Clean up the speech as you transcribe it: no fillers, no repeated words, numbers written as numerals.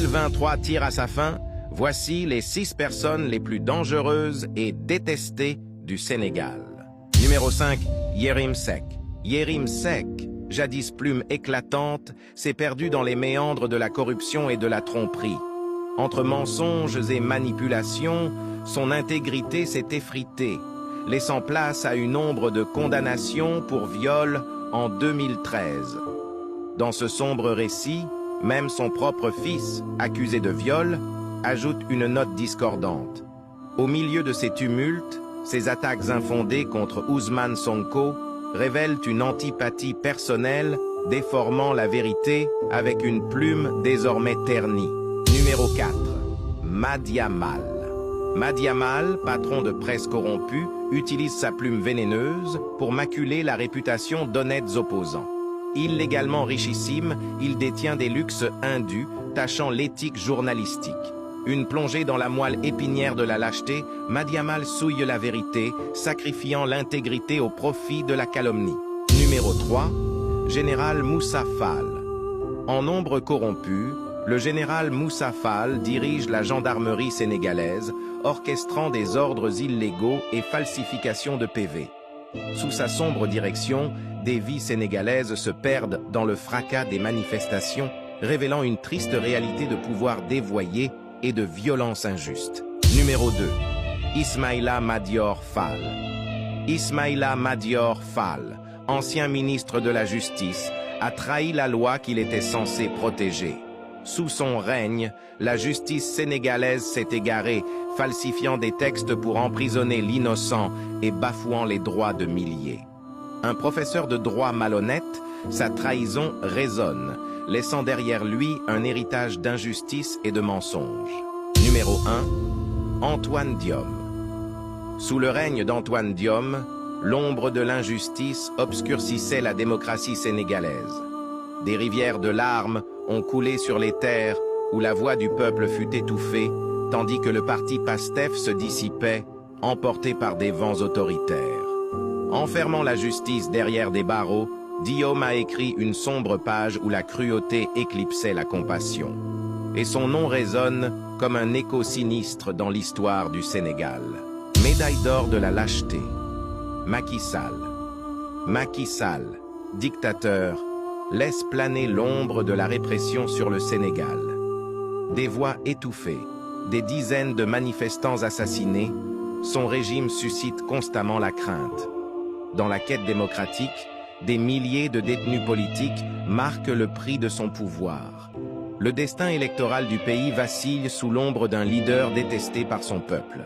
2023 tire à sa fin. Voici les 6 personnes les plus dangereuses et détestées du Sénégal. Numéro 5, Yérim Seck. Yérim Seck, jadis plume éclatante, s'est perdu dans les méandres de la corruption et de la tromperie. Entre mensonges et manipulations, son intégrité s'est effritée, laissant place à une ombre de condamnation pour viol en 2013. Dans ce sombre récit, même son propre fils, accusé de viol, ajoute une note discordante. Au milieu de ces tumultes, ces attaques infondées contre Ousmane Sonko révèlent une antipathie personnelle déformant la vérité avec une plume désormais ternie. Numéro 4. Madiamal. Madiamal, patron de presse corrompu, utilise sa plume vénéneuse pour maculer la réputation d'honnêtes opposants. Illégalement richissime, il détient des luxes indus, tachant l'éthique journalistique. Une plongée dans la moelle épinière de la lâcheté, Madiamal souille la vérité, sacrifiant l'intégrité au profit de la calomnie. Numéro 3. Général Moussa Fall. En nombre corrompu, le général Moussa Fall dirige la gendarmerie sénégalaise, orchestrant des ordres illégaux et falsification de PV. Sous sa sombre direction, des vies sénégalaises se perdent dans le fracas des manifestations, révélant une triste réalité de pouvoir dévoyé et de violence injuste. Numéro 2. Ismaïla Madior Fall. Ismaïla Madior Fall, ancien ministre de la Justice, a trahi la loi qu'il était censé protéger. Sous son règne, la justice sénégalaise s'est égarée, falsifiant des textes pour emprisonner l'innocent et bafouant les droits de milliers. Un professeur de droit malhonnête, sa trahison résonne, laissant derrière lui un héritage d'injustice et de mensonges. Numéro 1. Antoine Diome. Sous le règne d'Antoine Diome, l'ombre de l'injustice obscurcissait la démocratie sénégalaise. Des rivières de larmes ont coulé sur les terres où la voix du peuple fut étouffée, tandis que le parti PASTEF se dissipait, emporté par des vents autoritaires. Enfermant la justice derrière des barreaux, Diome a écrit une sombre page où la cruauté éclipsait la compassion. Et son nom résonne comme un écho sinistre dans l'histoire du Sénégal. Médaille d'or de la lâcheté. Macky Sall. Macky Sall, dictateur, laisse planer l'ombre de la répression sur le Sénégal. Des voix étouffées, des dizaines de manifestants assassinés, son régime suscite constamment la crainte. Dans la quête démocratique, des milliers de détenus politiques marquent le prix de son pouvoir. Le destin électoral du pays vacille sous l'ombre d'un leader détesté par son peuple.